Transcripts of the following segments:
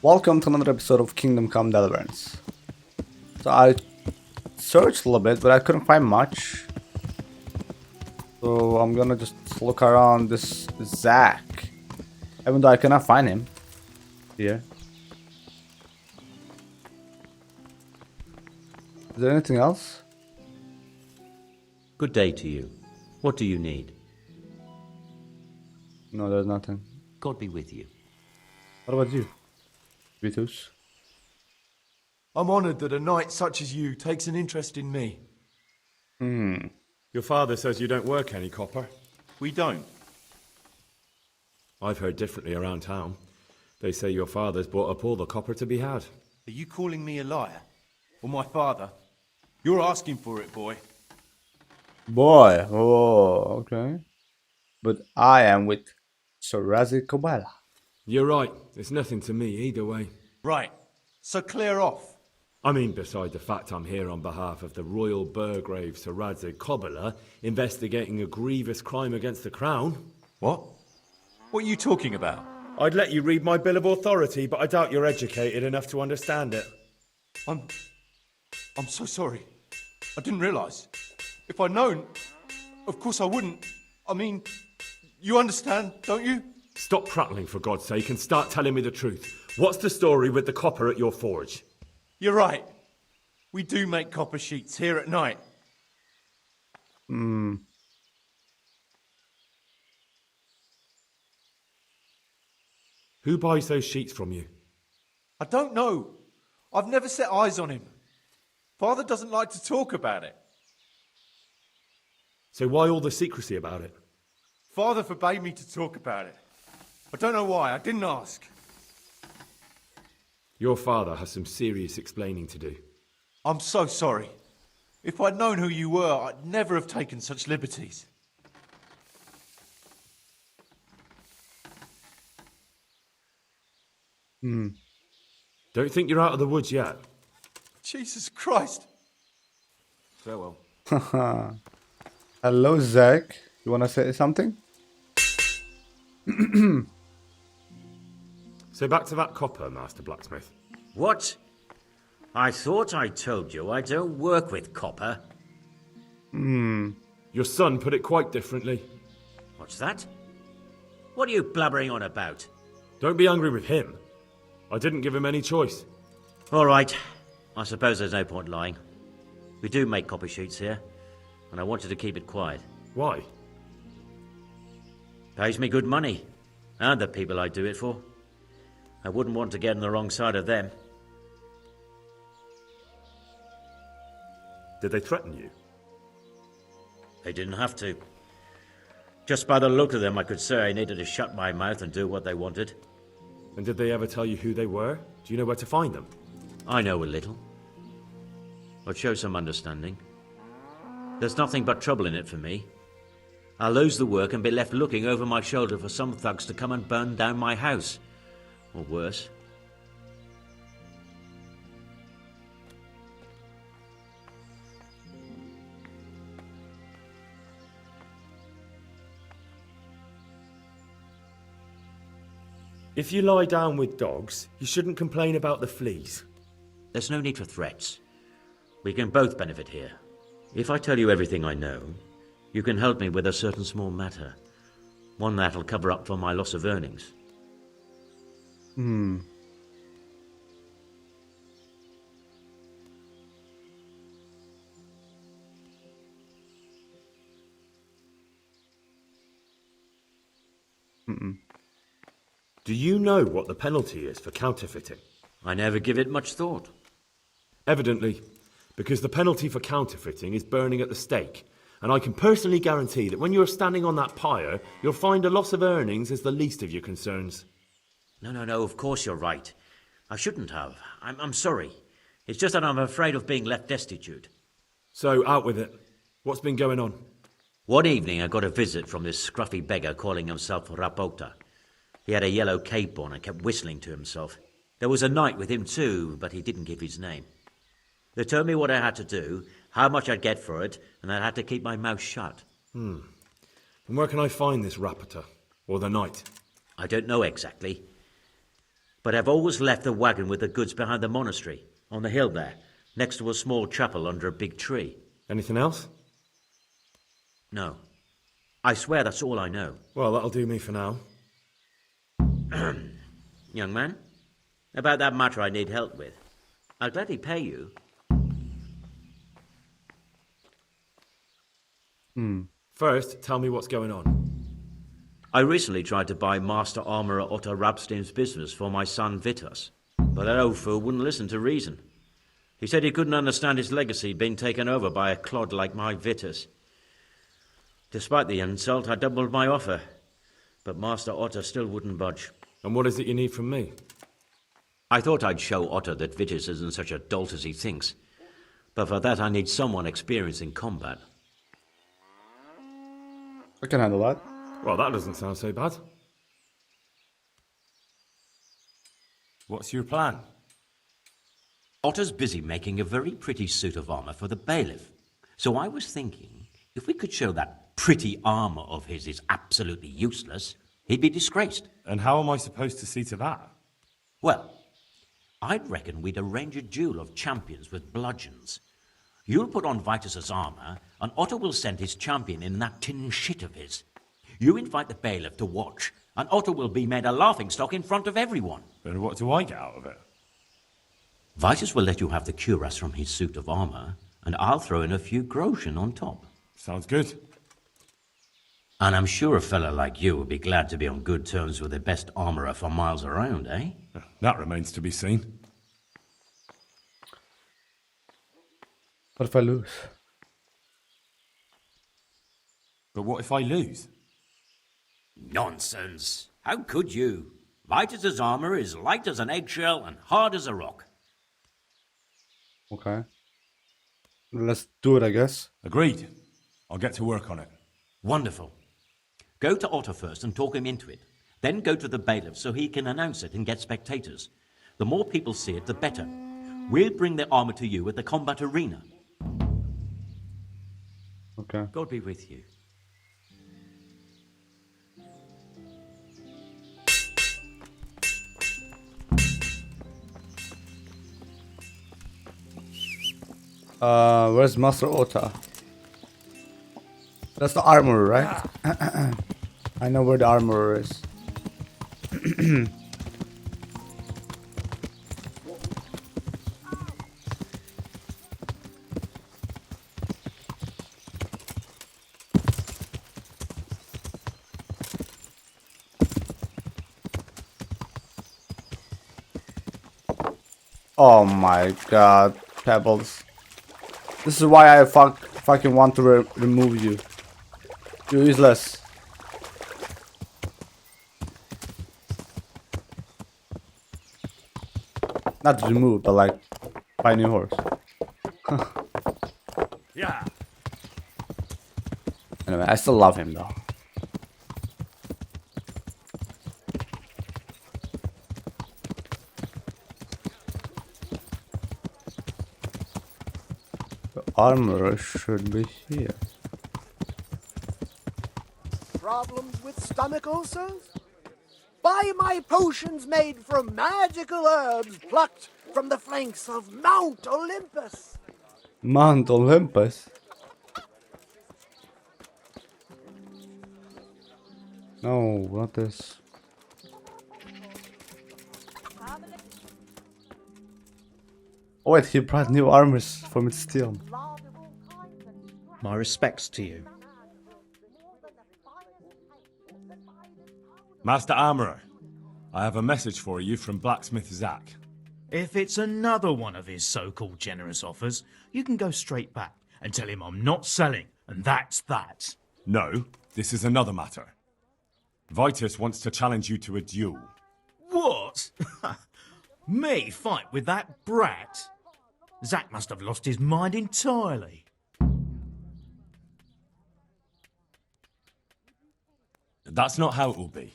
Welcome to another episode of Kingdom Come Deliverance. So I searched a little bit, but I couldn't find much. So I'm gonna just look around this Zach. Even though I cannot find him here. Is there anything else? Good day to you. What do you need? No, there's nothing. God be with you. What about you, Vitus? I'm honoured that a knight such as you takes an interest in me. Your father says you don't work any copper. We don't. I've heard differently around town. They say your father's bought up all the copper to be had. Are you calling me a liar? Or my father? You're asking for it, boy. Boy, oh, okay. But I am with Sir Radzig Kobyla. You're right. It's nothing to me either way. Right. So clear off. I mean, beside the fact I'm here on behalf of the Royal Burgrave Sir Radzig Kobyla, investigating a grievous crime against the crown. What? What are you talking about? I'd let you read my Bill of Authority, but I doubt you're educated enough to understand it. I'm so sorry. I didn't realise. If I'd known, of course I wouldn't. I mean, you understand, don't you? Stop prattling, for God's sake, and start telling me the truth. What's the story with the copper at your forge? You're right. We do make copper sheets here at night. Who buys those sheets from you? I don't know. I've never set eyes on him. Father doesn't like to talk about it. So why all the secrecy about it? Father forbade me to talk about it. I don't know why. I didn't ask. Your father has some serious explaining to do. I'm so sorry. If I'd known who you were, I'd never have taken such liberties. Don't think you're out of the woods yet. Jesus Christ. Farewell. Hello, Zach. You wanna say something? So back to that copper, Master Blacksmith. What? I thought I told you I don't work with copper. Your son put it quite differently. What's that? What are you blabbering on about? Don't be angry with him. I didn't give him any choice. All right. I suppose there's no point lying. We do make copper sheets here, and I wanted to keep it quiet. Why? Pays me good money, and the people I do it for. I wouldn't want to get on the wrong side of them. Did they threaten you? They didn't have to. Just by the look of them, I could say I needed to shut my mouth and do what they wanted. And did they ever tell you who they were? Do you know where to find them? I know a little. But show some understanding. There's nothing but trouble in it for me. I'll lose the work and be left looking over my shoulder for some thugs to come and burn down my house. Or worse. If you lie down with dogs, you shouldn't complain about the fleas. There's no need for threats. We can both benefit here. If I tell you everything I know, you can help me with a certain small matter. One that'll cover up for my loss of earnings. Do you know what the penalty is for counterfeiting? I never give it much thought. Evidently, because the penalty for counterfeiting is burning at the stake. And I can personally guarantee that when you're standing on that pyre, you'll find a loss of earnings is the least of your concerns. No, of course you're right. I shouldn't have. I'm sorry. It's just that I'm afraid of being left destitute. So, out with it. What's been going on? One evening I got a visit from this scruffy beggar calling himself Rapota. He had a yellow cape on and kept whistling to himself. There was a knight with him too, but he didn't give his name. They told me what I had to do, how much I'd get for it, and I had to keep my mouth shut. And where can I find this Rapota? Or the knight? I don't know exactly. But I've always left the wagon with the goods behind the monastery, on the hill there, next to a small chapel under a big tree. Anything else? No. I swear that's all I know. Well, that'll do me for now. Young man, about that matter I need help with. I'll gladly pay you. First, tell me what's going on. I recently tried to buy Master Armourer Otto Rabstein's business for my son Vitus, but that old fool wouldn't listen to reason. He said he couldn't understand his legacy being taken over by a clod like my Vitus. Despite the insult, I doubled my offer, but Master Otto still wouldn't budge. And what is it you need from me? I thought I'd show Otto that Vitus isn't such a dolt as he thinks, but for that I need someone experienced in combat. I can handle that. Well, that doesn't sound so bad. What's your plan? Otto's busy making a very pretty suit of armor for the bailiff, so I was thinking if we could show that pretty armor of his is absolutely useless, he'd be disgraced. And how am I supposed to see to that? Well, I'd reckon we'd arrange a duel of champions with bludgeons. You'll put on Vitus's armor, and Otto will send his champion in that tin shit of his. You invite the bailiff to watch, and Otto will be made a laughingstock in front of everyone. And what do I get out of it? Vitus will let you have the cuirass from his suit of armor, and I'll throw in a few groschen on top. Sounds good. And I'm sure a fella like you would be glad to be on good terms with the best armorer for miles around, eh? That remains to be seen. What if I lose? But what if I lose? Nonsense. How could you? Vitus's armor is light as an eggshell and hard as a rock. Okay. Let's do it, I guess. Agreed. I'll get to work on it. Wonderful. Go to Otto first and talk him into it. Then go to the bailiff so he can announce it and get spectators. The more people see it, the better. We'll bring the armor to you at the combat arena. Okay. God be with you. Where's Master Otto? That's the armorer, right? I know where the armorer is. Oh my god, Pebbles. This is why I fucking want to remove you. You're useless. Not remove, but like buy a new horse. Yeah. Anyway, I still love him though. The armor should be here. Problems with stomach ulcers? Buy my potions made from magical herbs plucked from the flanks of Mount Olympus. Mount Olympus? No, not this. Oh wait, he brought new armors for me to steal. My respects to you. Master Armourer, I have a message for you from blacksmith Zach. If it's another one of his so-called generous offers, you can go straight back and tell him I'm not selling, and that's that. No, this is another matter. Vitus wants to challenge you to a duel. What? Me fight with that brat? Zach must have lost his mind entirely. That's not how it will be.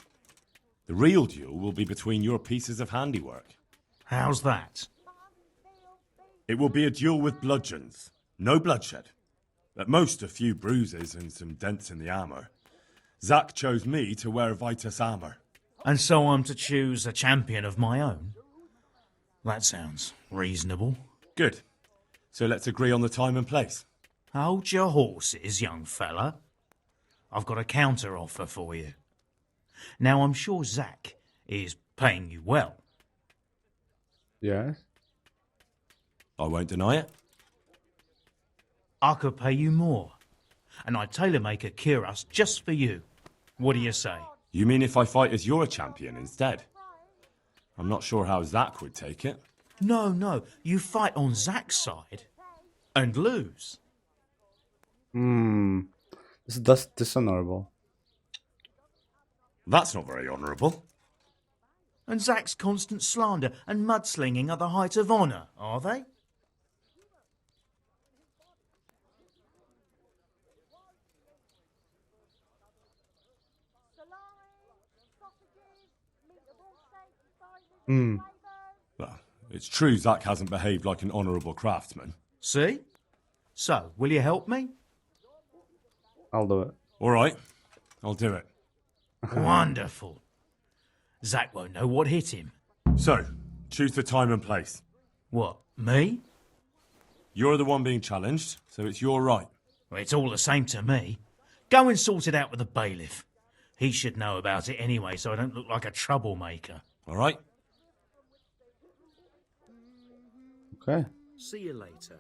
The real duel will be between your pieces of handiwork. How's that? It will be a duel with bludgeons. No bloodshed. At most, a few bruises and some dents in the armor. Zach chose me to wear Vitus armor. And so I'm to choose a champion of my own? That sounds reasonable. Good. So let's agree on the time and place. Hold your horses, young fella. I've got a counter offer for you. Now, I'm sure Zach is paying you well. Yes. I won't deny it. I could pay you more, and I'd tailor-make a cuirass just for you. What do you say? You mean if I fight as your champion instead? I'm not sure how Zach would take it. No, you fight on Zach's side and lose. This is dishonorable. That's not very honourable. And Zach's constant slander and mudslinging are the height of honour, are they? Well, it's true Zach hasn't behaved like an honourable craftsman. See? So, will you help me? I'll do it. All right, I'll do it. Wonderful. Zach won't know what hit him. So, choose the time and place. What, me? You're the one being challenged, so it's your right. Well, it's all the same to me. Go and sort it out with the bailiff. He should know about it anyway, so I don't look like a troublemaker. All right? Okay. See you later.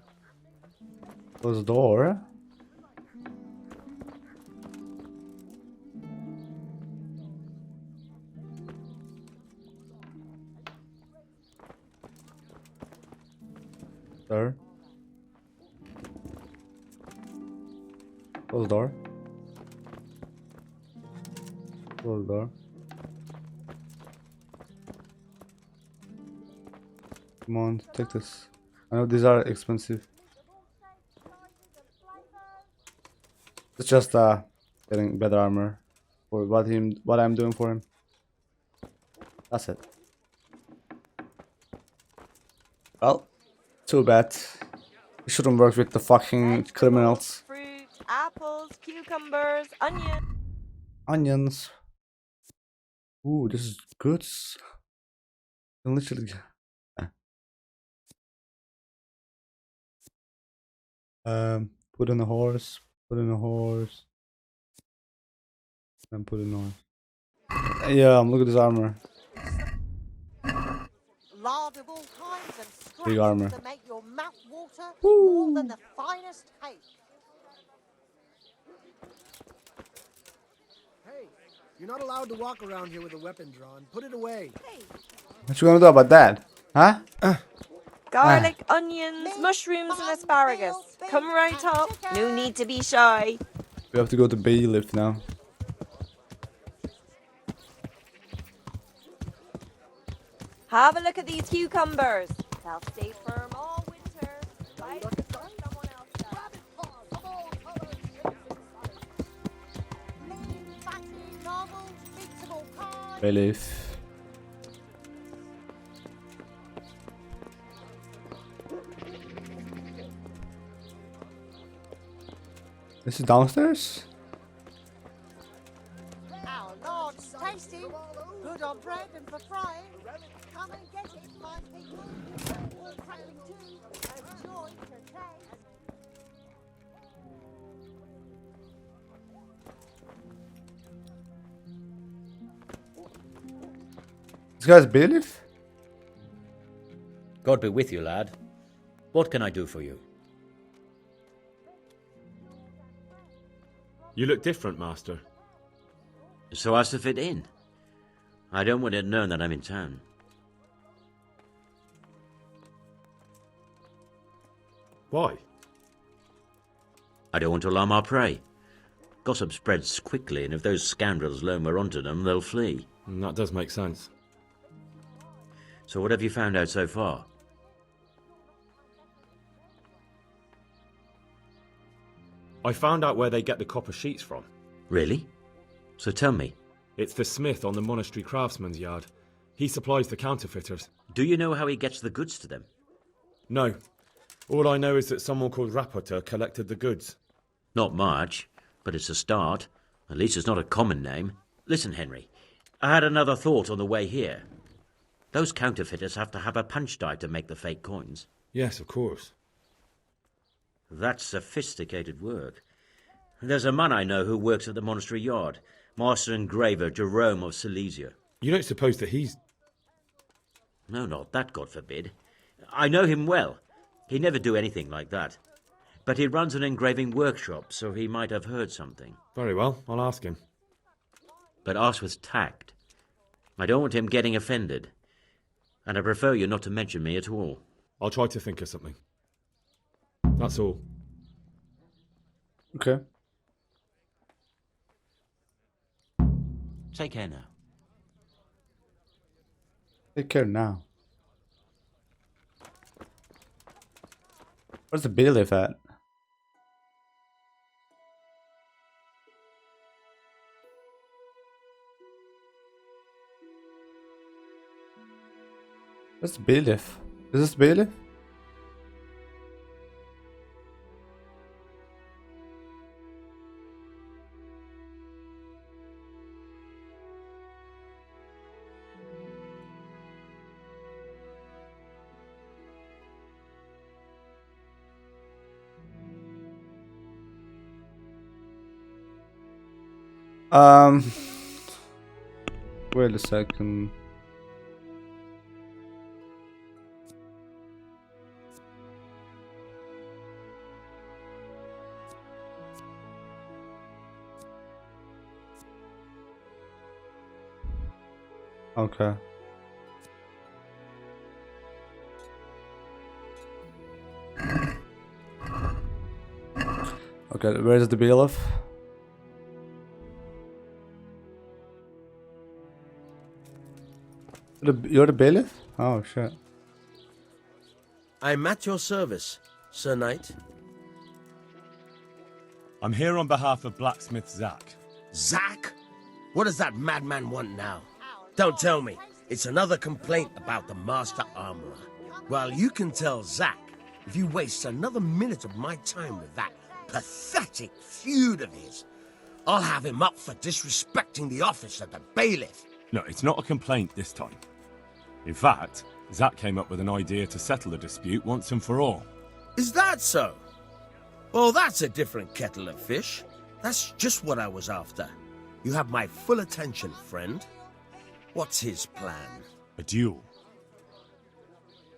Close the door. Sir. Close the door. Close the door. Come on, take this. I know these are expensive. It's just getting better armor for what I'm doing for him. That's it. Well, too bad. We shouldn't work with the fucking criminals. Fruit, apples, cucumbers, Onions. Ooh, this is good. Literally. Put in a horse. Put in a horse. And put in a horse. Yeah, look at this armor. Lard of all kinds and Big scraps armor. to make your mouth water more than the finest cake. Hey, you're not allowed to walk around here with a weapon drawn. Put it away. What you gonna do about that? Huh? garlic, onions, mushrooms, and asparagus. Come right up. No need to be shy. We have to go to bailiff now. Have a look at these cucumbers. They'll stay firm all winter. Right? Someone else does. Bailiff. This is downstairs? Our Lord's tasty. Good on bread and for frying. Come and get it, my people. All crackling too. And joy to taste. This guy's bailiff? God be with you, lad. What can I do for you? You look different, Master. So as to fit in. I don't want it known that I'm in town. Why? I don't want to alarm our prey. Gossip spreads quickly, and if those scoundrels learn we're onto them, they'll flee. That does make sense. So what have you found out so far? I found out where they get the copper sheets from. Really? So tell me. It's the smith on the monastery craftsman's yard. He supplies the counterfeiters. Do you know how he gets the goods to them? No. All I know is that someone called Rapota collected the goods. Not much, but it's a start. At least it's not a common name. Listen, Henry. I had another thought on the way here. Those counterfeiters have to have a punch dive to make the fake coins. Yes, of course. That's sophisticated work. There's a man I know who works at the monastery yard, Master Engraver Jerome of Silesia. You don't suppose that he's... No, not that, God forbid. I know him well. He'd never do anything like that. But he runs an engraving workshop, so he might have heard something. Very well, I'll ask him. But ask with tact. I don't want him getting offended. And I prefer you not to mention me at all. I'll try to think of something. That's all. Okay. Take care now. Take care now. Where's the bailiff at? Where's the bailiff? Is this the bailiff? Wait a second. Okay. Okay, where's the bailiff? You're the bailiff? Oh shit. I'm at your service, Sir Knight. I'm here on behalf of blacksmith Zach. Zach? What does that madman want now? Don't tell me. It's another complaint about the Master Armorer. Well, you can tell Zach if you waste another minute of my time with that pathetic feud of his. I'll have him up for disrespecting the office of the bailiff. No, it's not a complaint this time. In fact, Zach came up with an idea to settle the dispute once and for all. Is that so? Well, that's a different kettle of fish. That's just what I was after. You have my full attention, friend. What's his plan? A duel.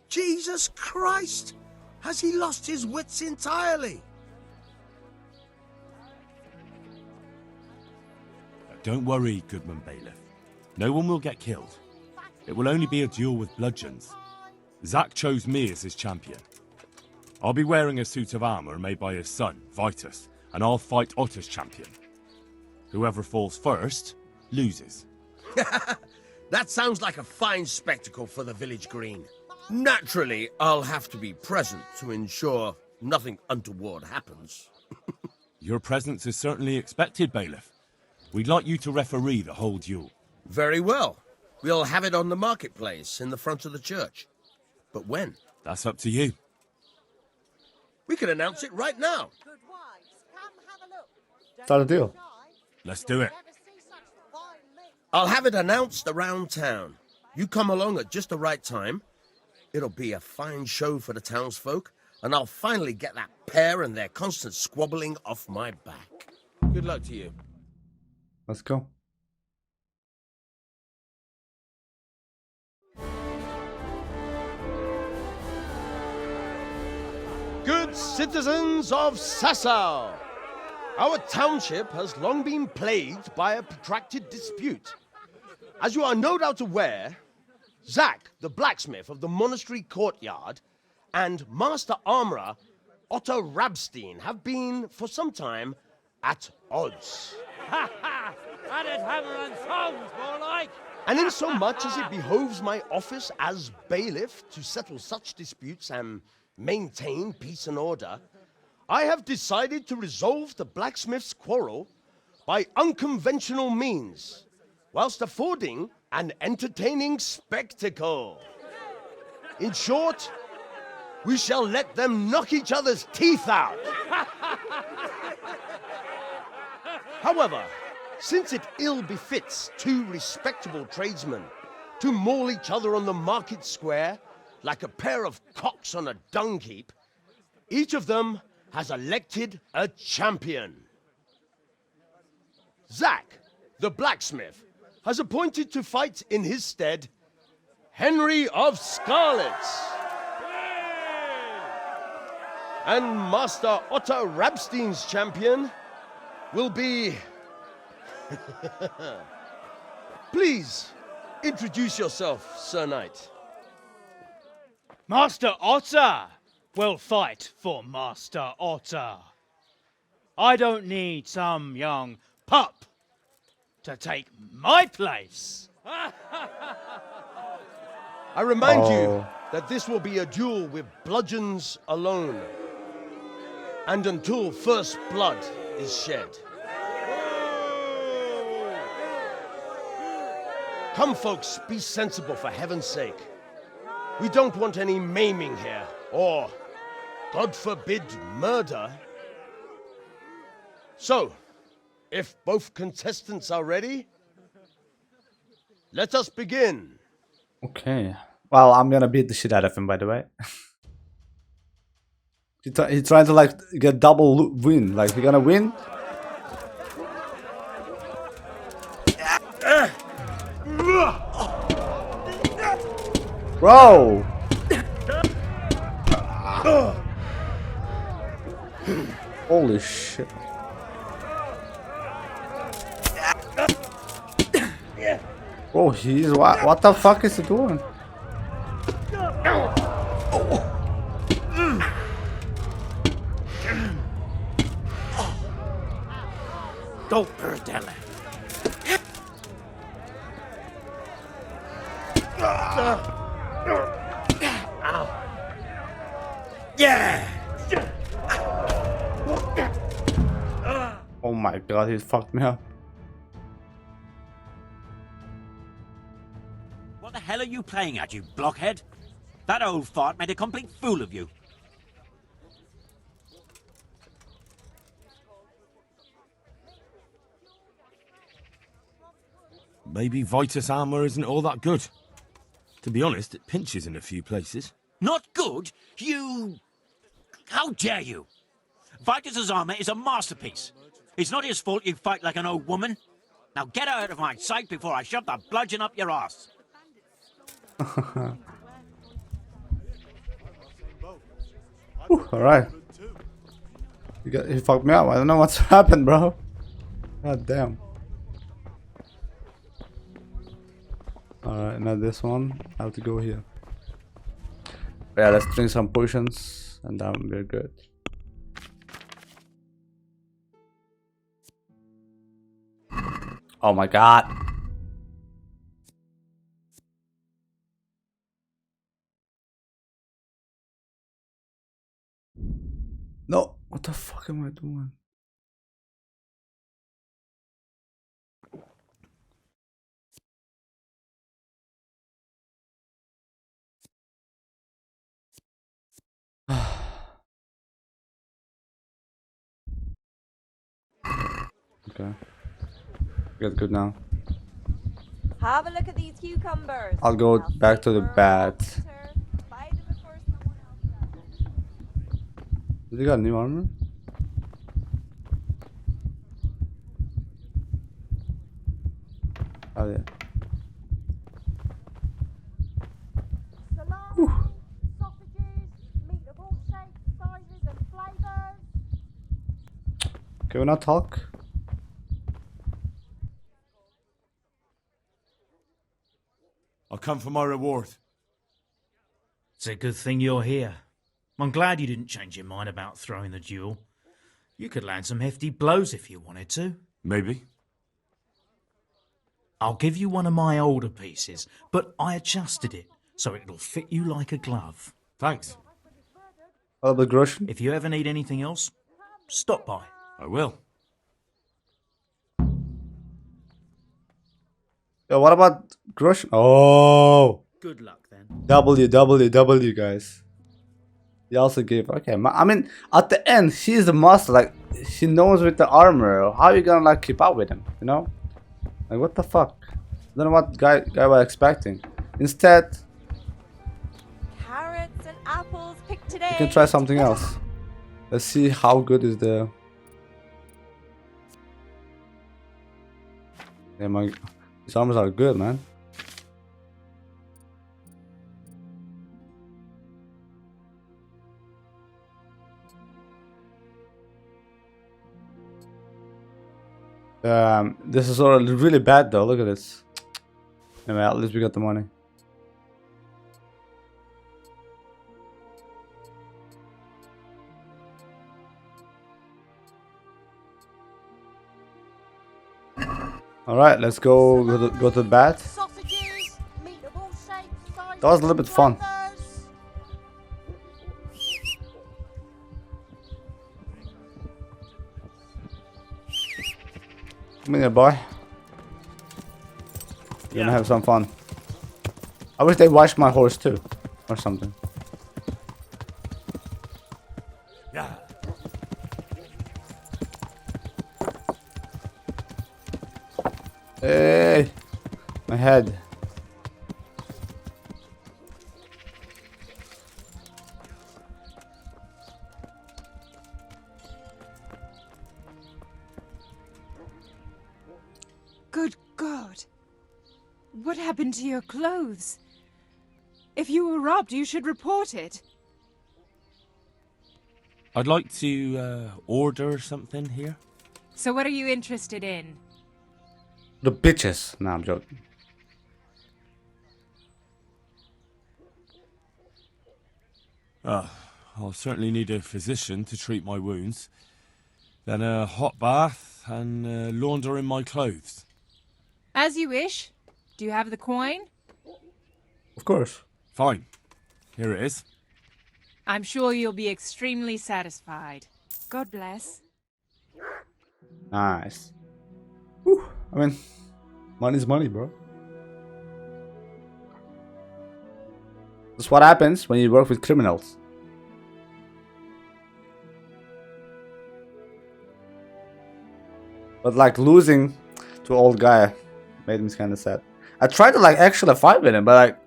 Jesus Christ! Has he lost his wits entirely? Don't worry, Goodman Bailiff. No one will get killed. It will only be a duel with bludgeons. Zach chose me as his champion. I'll be wearing a suit of armour made by his son, Vitus, and I'll fight Otter's champion. Whoever falls first, loses. That sounds like a fine spectacle for the village green. Naturally, I'll have to be present to ensure nothing untoward happens. Your presence is certainly expected, Bailiff. We'd like you to referee the whole duel. Very well. We'll have it on the marketplace in the front of the church. But when? That's up to you. We could announce it right now. Start a deal. Let's do it. I'll have it announced around town. You come along at just the right time. It'll be a fine show for the townsfolk, and I'll finally get that pair and their constant squabbling off my back. Good luck to you. Let's go. Good citizens of Sasau, our township has long been plagued by a protracted dispute. As you are no doubt aware, Zach, the blacksmith of the monastery courtyard, and Master Armourer Otto Rabstein have been, for some time, at odds. Ha ha! At it hammer and tongs, more like! And in so much as it behoves my office as bailiff to settle such disputes and maintain peace and order, I have decided to resolve the blacksmith's quarrel by unconventional means, whilst affording an entertaining spectacle. In short, we shall let them knock each other's teeth out. However, Since it ill befits two respectable tradesmen to maul each other on the market square like a pair of cocks on a dung heap, each of them has elected a champion. Zach, the blacksmith, has appointed to fight in his stead Henry of Skalitz. And Master Otto Rabstein's champion will be... Please, introduce yourself, Sir Knight. Master Otter will fight for Master Otter. I don't need some young pup to take my place. I remind you that this will be a duel with bludgeons alone, and until first blood is shed. Come, folks, be sensible for heaven's sake. We don't want any maiming here, or, God forbid, murder. So, if both contestants are ready, let us begin. Okay. Well, I'm gonna beat the shit out of him, by the way. He's trying to like get double win. Like, he gonna win? Bro! Holy shit. Bro, he's what the fuck is he doing? Don't perdele. Yeah. Oh my god, he fucked me up. What the hell are you playing at, you blockhead? That old fart made a complete fool of you. Maybe Vitus armor isn't all that good. To be honest, it pinches in a few places. Not good? You... How dare you? Vitus's armor is a masterpiece. It's not his fault you fight like an old woman. Now get out of my sight before I shove the bludgeon up your ass. Alright. He fucked me up. I don't know what's happened, bro. God damn. Alright, now this one. I have to go here. Yeah, let's drink some potions and then we're good. Oh my god. No, what the fuck am I doing? Okay. Get good now. Have a look at these cucumbers. I'll go back to the bat. Did he got new armor? Oh yeah. Salami, sausages, meat of all shapes, sizes and flavours. Can we not talk? I'll come for my reward. It's a good thing you're here. I'm glad you didn't change your mind about throwing the duel. You could land some hefty blows if you wanted to. Maybe. I'll give you one of my older pieces, but I adjusted it so it'll fit you like a glove. Thanks. Oh, the Groshen? If you ever need anything else, stop by. I will. Yo, what about Groshen? Oh! Good luck then. W, guys. He also gave. Okay, I mean, at the end, she's the master. Like, she knows with the armor. How are you gonna like keep up with him? You know? Like, what the fuck? I don't know what guy was expecting. Instead, Carrots and apples picked today. you can try something else. Let's see how good is the. Yeah, these armors are good, man. This is all really bad though. Look at this. Anyway, at least we got the money. All right, let's go to the bat. That was a little bit fun. Come here, boy. You're gonna have some fun. I wish they washed my horse too, or something. Yeah. Hey, my head. Good God. What happened to your clothes? If you were robbed, you should report it. I'd like to order something here. So what are you interested in? The bitches. Nah, I'm joking. I'll certainly need a physician to treat my wounds. Then a hot bath and laundering my clothes. As you wish. Do you have the coin? Of course. Fine. Here it is. I'm sure you'll be extremely satisfied. God bless. Nice. Whew. I mean, money's money, bro. That's what happens when you work with criminals. But like losing to old guy made me kind of sad. I tried to like actually fight with him, but like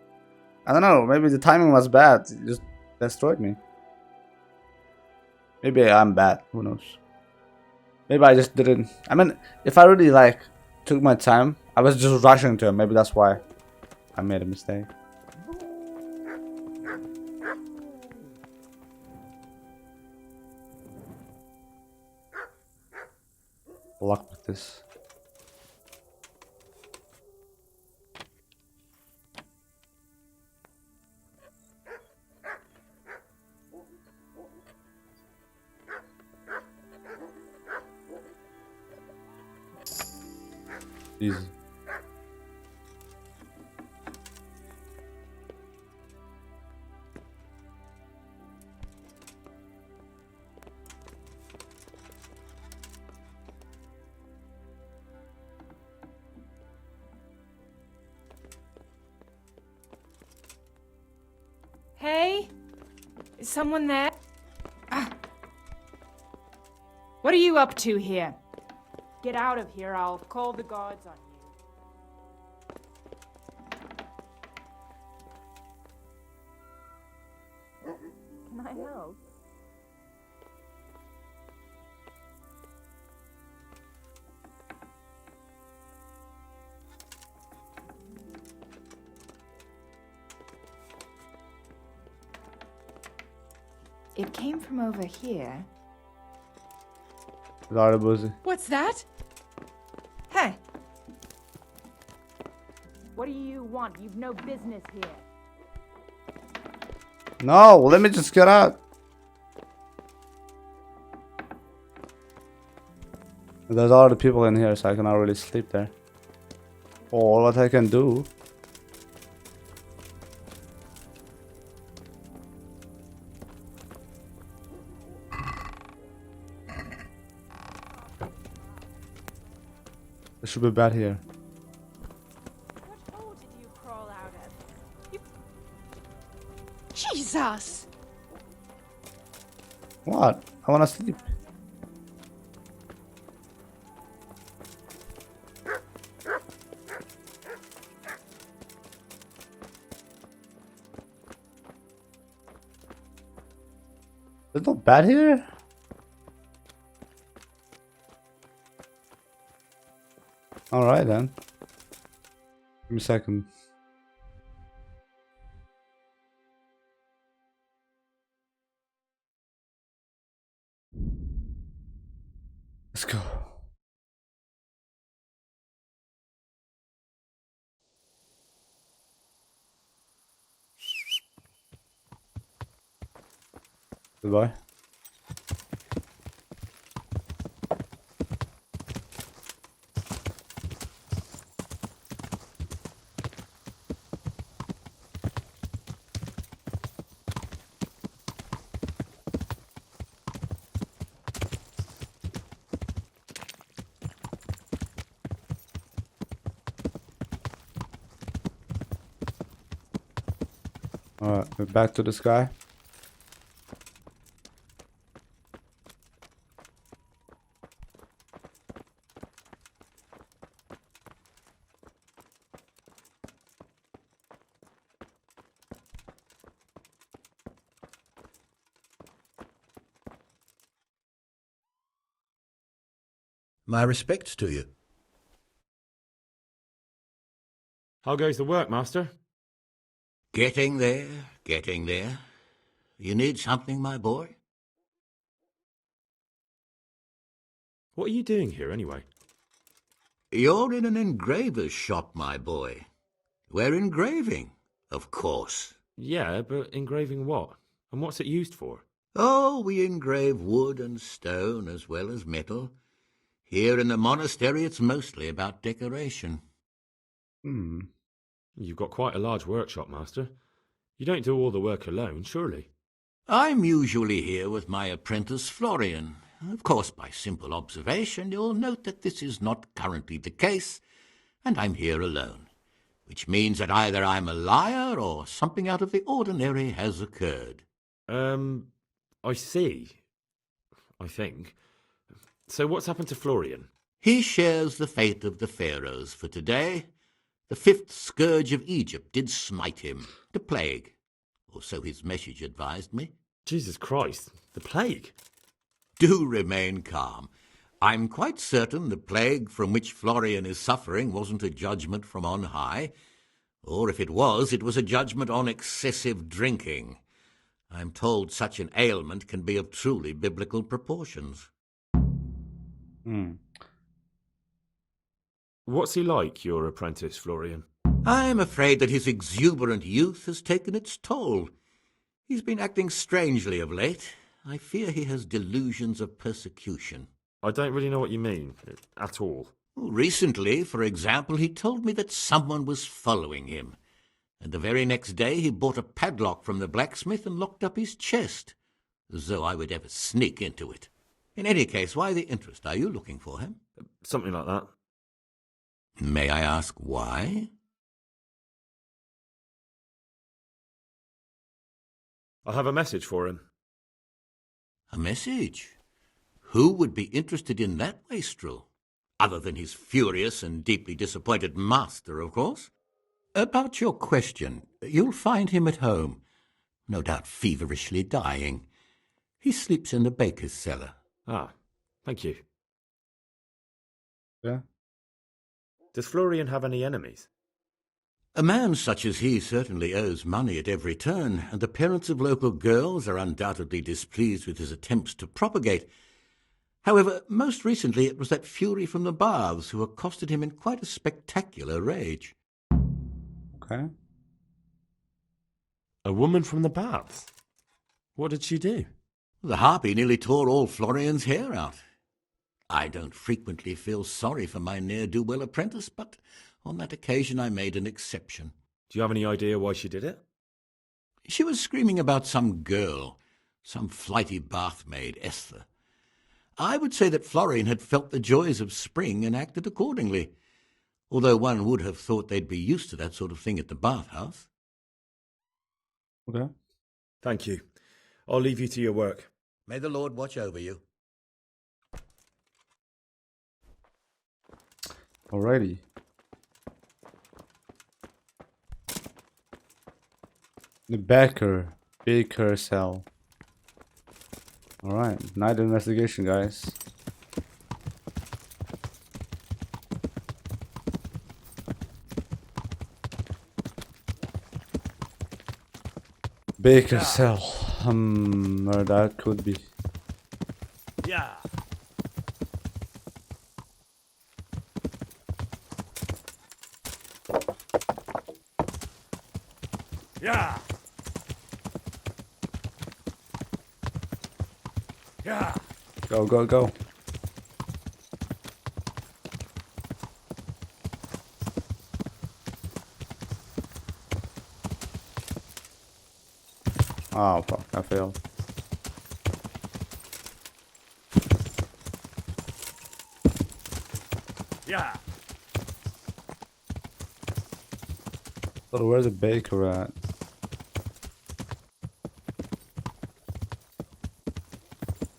I don't know, maybe the timing was bad. It just destroyed me. Maybe I'm bad, who knows. Maybe I just didn't. I mean, if I really like took my time, I was just rushing to him. Maybe that's why I made a mistake. Luck with this. Easy. Hey? Is someone there? Ah. What are you up to here? Get out of here, I'll call the guards on you. Can I help? It came from over here. What's that? Hey. What do you want? You've no business here. No, let me just get out. There's already people in here, so I cannot really sleep there. Or what I can do. It should be bad here. What hole did you crawl out of? Jesus! What? I wanna sleep. There's no bed here? Alright then. Give me a second. Let's go. Goodbye. Alright, we're back to the sky. My respects to you. How goes the work, Master? Getting there, getting there. You need something, my boy? What are you doing here, anyway? You're in an engraver's shop, my boy. We're engraving, of course. Yeah, but engraving what? And what's it used for? Oh, we engrave wood and stone as well as metal. Here in the monastery, it's mostly about decoration. You've got quite a large workshop, Master. You don't do all the work alone, surely? I'm usually here with my apprentice, Florian. Of course, by simple observation, you'll note that this is not currently the case, and I'm here alone, which means that either I'm a liar or something out of the ordinary has occurred. I see. I think. So what's happened to Florian? He shares the fate of the pharaohs for today. The fifth scourge of Egypt did smite him, the plague, or so his message advised me. Jesus Christ, the plague? Do remain calm. I'm quite certain the plague from which Florian is suffering wasn't a judgment from on high, or if it was a judgment on excessive drinking. I'm told such an ailment can be of truly biblical proportions. What's he like, your apprentice, Florian? I'm afraid that his exuberant youth has taken its toll. He's been acting strangely of late. I fear he has delusions of persecution. I don't really know what you mean, at all. Recently, for example, he told me that someone was following him, and the very next day he bought a padlock from the blacksmith and locked up his chest, as though I would ever sneak into it. In any case, why the interest? Are you looking for him? Something like that. May I ask why? I have a message for him. A message? Who would be interested in that wastrel? Other than his furious and deeply disappointed master, of course. About your question, you'll find him at home, no doubt feverishly dying. He sleeps in the baker's cellar. Ah, thank you. Yeah. Does Florian have any enemies? A man such as he certainly owes money at every turn, and the parents of local girls are undoubtedly displeased with his attempts to propagate. However, most recently it was that fury from the baths who accosted him in quite a spectacular rage. Okay. A woman from the baths? What did she do? The harpy nearly tore all Florian's hair out. I don't frequently feel sorry for my ne'er-do-well apprentice, but on that occasion I made an exception. Do you have any idea why she did it? She was screaming about some girl, some flighty bathmaid, Esther. I would say that Florian had felt the joys of spring and acted accordingly, although one would have thought they'd be used to that sort of thing at the bathhouse. Okay. Thank you. I'll leave you to your work. May the Lord watch over you. Alrighty. The Baker cell. Alright, night investigation, guys. Baker cell. Where that could be. Yeah. Yeah. Yeah. Go, go, go. Oh fuck, I failed. Yeah. So where's the baker at?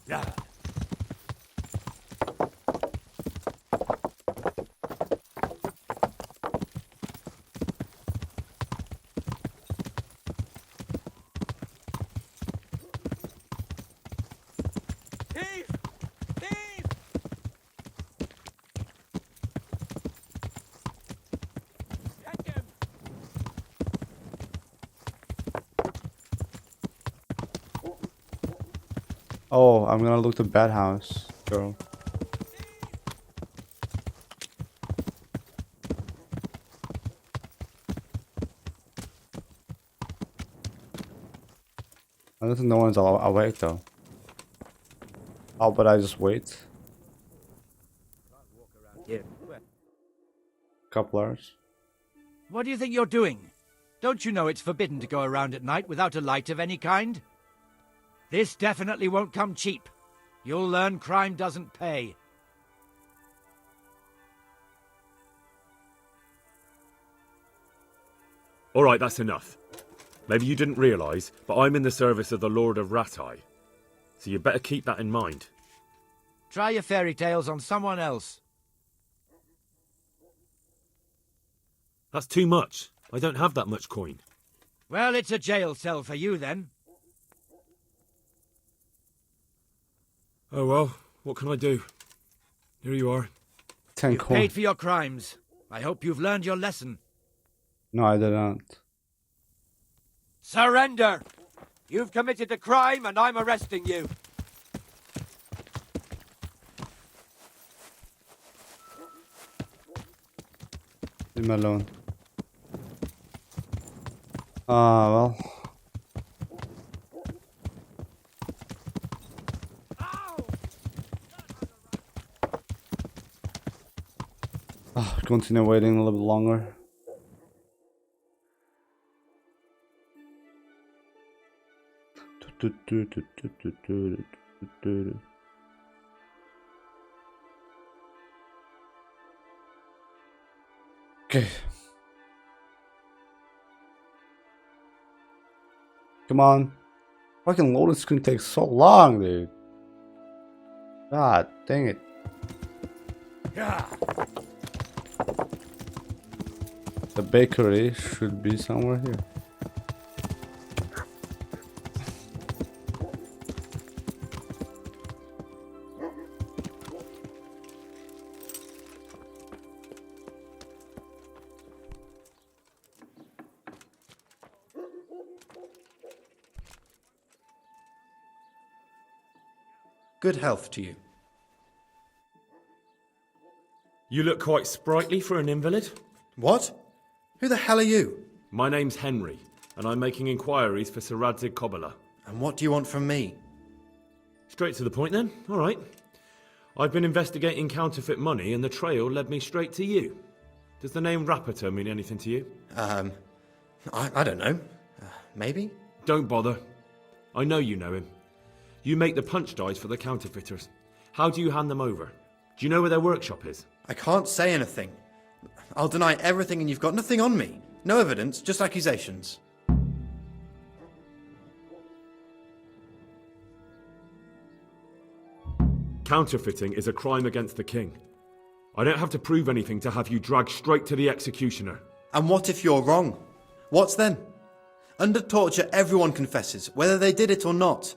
Yeah. Oh, I'm gonna look the bad house, girl. I don't think no one's awake though. Oh, but I just wait. Couple hours. What do you think you're doing? Don't you know it's forbidden to go around at night without a light of any kind? This definitely won't come cheap. You'll learn crime doesn't pay. All right, that's enough. Maybe you didn't realise, but I'm in the service of the Lord of Radzig. So you better keep that in mind. Try your fairy tales on someone else. That's too much. I don't have that much coin. Well, it's a jail cell for you then. Oh well, what can I do? Here you are. 10 You've coin. paid for your crimes. I hope you've learned your lesson. No, I didn't. Surrender! You've committed a crime and I'm arresting you. Leave me alone. Ah, well. Continue waiting a little bit longer. Okay. Come on. Fucking loading screen takes so long, dude. God dang it. Yeah. The bakery should be somewhere here. Good health to you. You look quite sprightly for an invalid. What? Who the hell are you? My name's Henry, and I'm making inquiries for Sir Radzig Kobyla. And what do you want from me? Straight to the point then, all right. I've been investigating counterfeit money and the trail led me straight to you. Does the name Rapiter mean anything to you? I don't know. Maybe? Don't bother. I know you know him. You make the punch dice for the counterfeiters. How do you hand them over? Do you know where their workshop is? I can't say anything. I'll deny everything and you've got nothing on me. No evidence, just accusations. Counterfeiting is a crime against the king. I don't have to prove anything to have you dragged straight to the executioner. And what if you're wrong? What's then? Under torture, everyone confesses, whether they did it or not.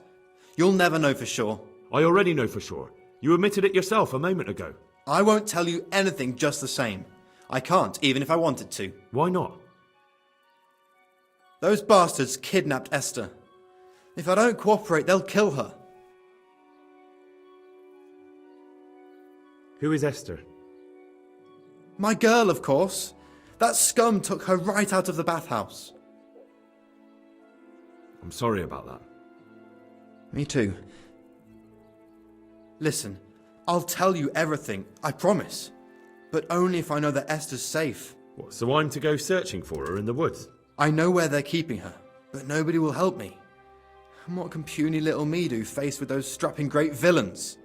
You'll never know for sure. I already know for sure. You admitted it yourself a moment ago. I won't tell you anything just the same. I can't, even if I wanted to. Why not? Those bastards kidnapped Esther. If I don't cooperate, they'll kill her. Who is Esther? My girl, of course. That scum took her right out of the bathhouse. I'm sorry about that. Me too. Listen, I'll tell you everything, I promise. But only if I know that Esther's safe. What, so I'm to go searching for her in the woods? I know where they're keeping her, but nobody will help me. And what can puny little me do faced with those strapping great villains?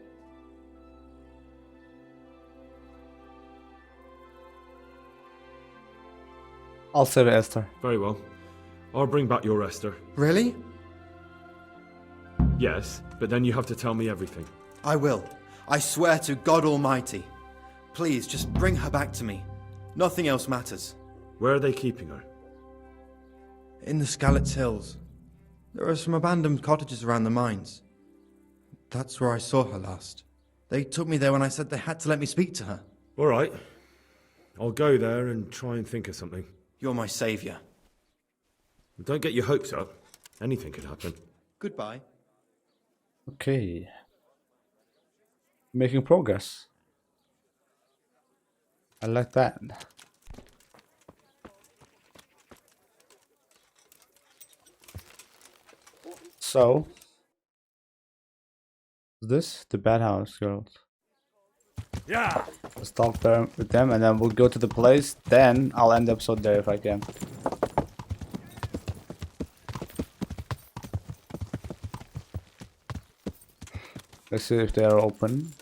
I'll save Esther. Very well. I'll bring back your Esther. Really? Yes, but then you have to tell me everything. I will. I swear to God Almighty. Please, just bring her back to me. Nothing else matters. Where are they keeping her? In the Skalitz Hills. There are some abandoned cottages around the mines. That's where I saw her last. They took me there when I said they had to let me speak to her. All right. I'll go there and try and think of something. You're my saviour. Don't get your hopes up. Anything could happen. Goodbye. Okay. Making progress. I like that. So, this the bad house girls. Yeah. Let's talk there with them, and then we'll go to the place. Then I'll end the episode there if I can. Let's see if they are open.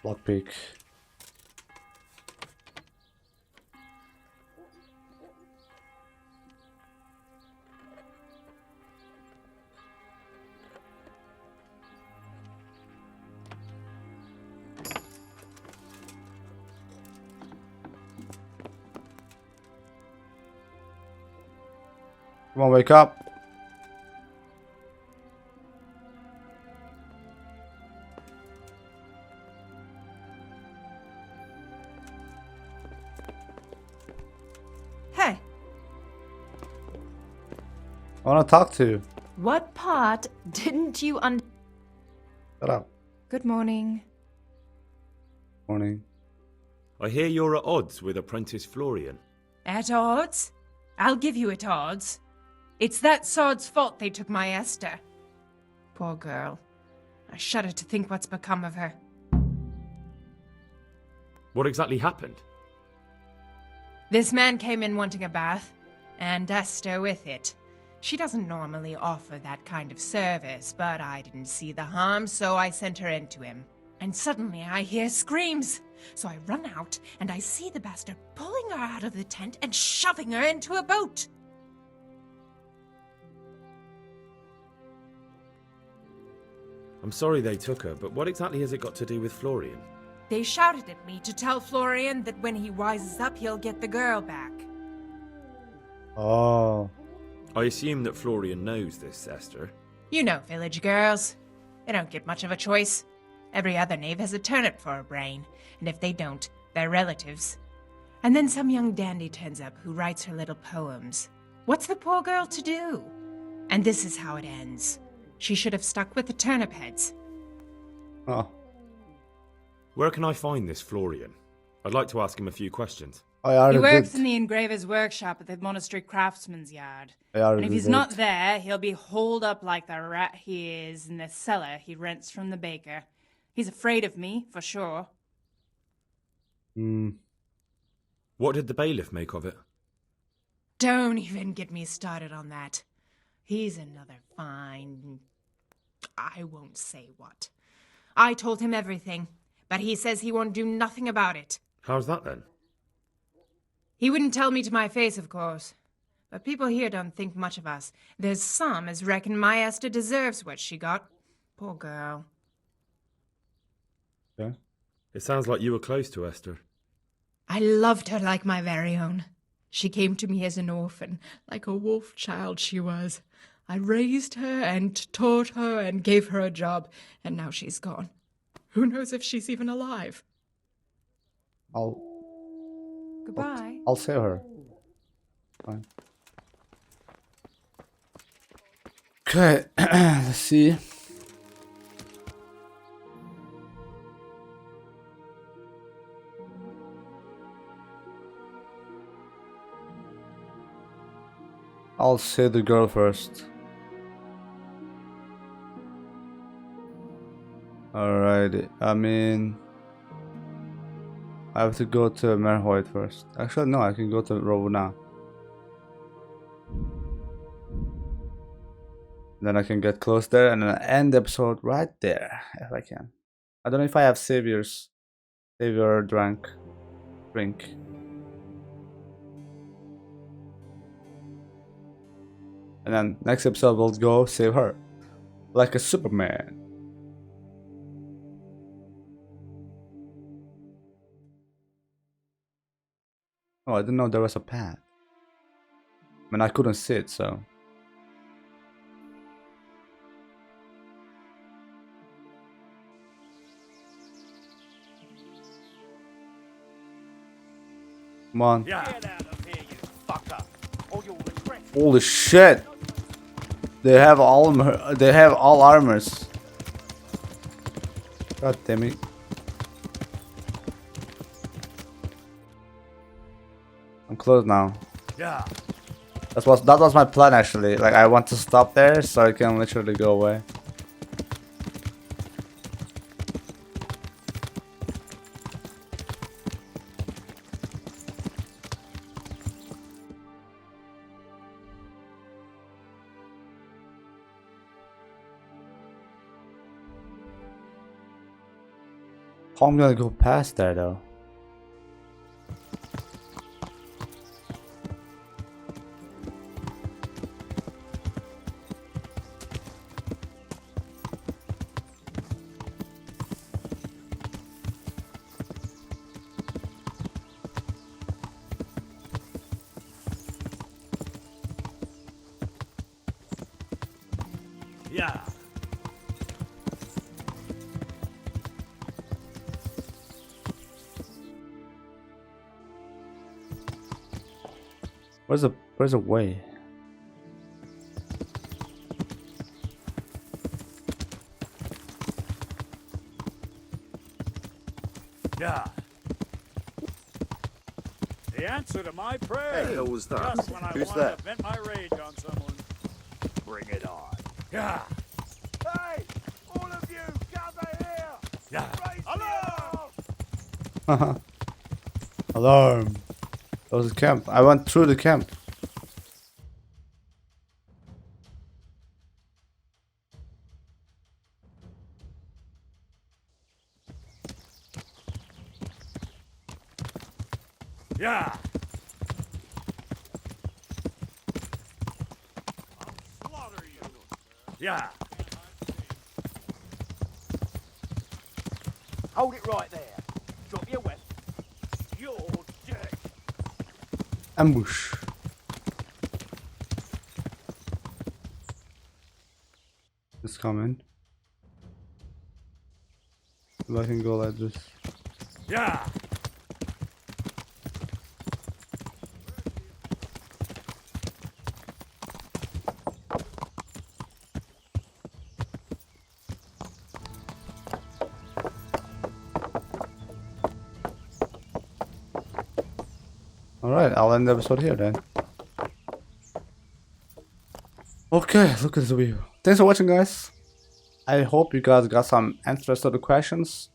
Lockpick. Come on, wake up. Hey, I want to talk to you. What part didn't you Shut up. good morning. Morning. I hear you're at odds with apprentice Florian. At odds? I'll give you at odds. It's that sword's fault they took my Esther. Poor girl. I shudder to think what's become of her. What exactly happened? This man came in wanting a bath, and Esther with it. She doesn't normally offer that kind of service, but I didn't see the harm, so I sent her in to him. And suddenly I hear screams. So I run out, and I see the bastard pulling her out of the tent and shoving her into a boat. I'm sorry they took her, but what exactly has it got to do with Florian? They shouted at me to tell Florian that when he wises up, he'll get the girl back. Oh. I assume that Florian knows this, Esther. You know village girls. They don't get much of a choice. Every other knave has a turnip for a brain, and if they don't, they're relatives. And then some young dandy turns up who writes her little poems. What's the poor girl to do? And this is how it ends. She should have stuck with the turnip heads. Oh. Where can I find this Florian? I'd like to ask him a few questions. He works in the engraver's workshop at the monastery craftsman's yard. And if he's not there, he'll be holed up like the rat he is in the cellar he rents from the baker. He's afraid of me, for sure. What did the bailiff make of it? Don't even get me started on that. He's another fine I won't say what. I told him everything, but he says he won't do nothing about it. How's that then? He wouldn't tell me to my face, of course. But people here don't think much of us. There's some as reckon my Esther deserves what she got. Poor girl. Yeah? It sounds like you were close to Esther. I loved her like my very own. She came to me as an orphan, like a wolf child she was. I raised her and taught her and gave her a job, and now she's gone. Who knows if she's even alive? Goodbye. I'll save her. Fine. Okay, let's see. I'll save the girl first. Alrighty, I mean, I have to go to Merhoid first. Actually, no, I can go to Rovuna. Then I can get close there and then end the episode right there, if I can. I don't know if I have Savior drink. And then next episode we'll go save her. Like a Superman. Oh, I didn't know there was a path. I mean, I couldn't see it, so. Come on. Get out of here, you fucker, or you'll regret it. Holy shit! They have all armors. God damn it. I'm close now. Yeah. That was my plan actually. Like I want to stop there so I can literally go away. How am I gonna go past there though? Yeah. Where's the way? Yeah. The answer to my prayer. Hey, who was that? Just when I Who's wanted that? to vent my rage on someone. Bring it on. Yeah. Hey, all of you, gather here! Yeah. Alarm! Alarm. That was a camp. I went through the camp. Yeah. Yeah. Hold it right there. Drop your weapon. You're dead. Ambush. It's coming. If I can go like this. Yeah. Alright, I'll end the episode here then. Okay, look at the view. Thanks for watching, guys. I hope you guys got some answers to the questions.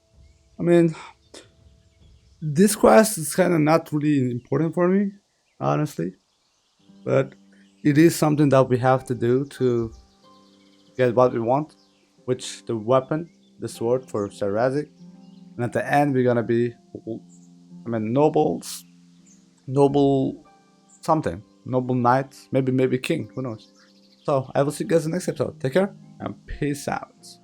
I mean, this quest is kind of not really important for me, honestly. But it is something that we have to do to get what we want which the weapon, the sword for Sir Radzig. And at the end, we're gonna be, nobles, noble something, noble knight, maybe king, who knows. So I will see you guys in the next episode. Take care and peace out.